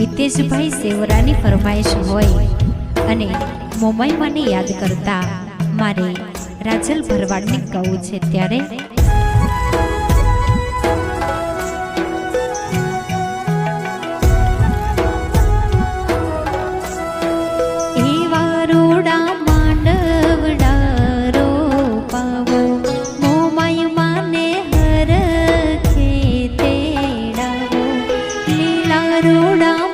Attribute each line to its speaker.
Speaker 1: હિતેશભાઈ સેવરાની ફરમાઈશ હોય અને મોમાઈમાને યાદ કરતા મારે રાજલ ભરવાડને કહું છે ત્યારે
Speaker 2: रोड़ा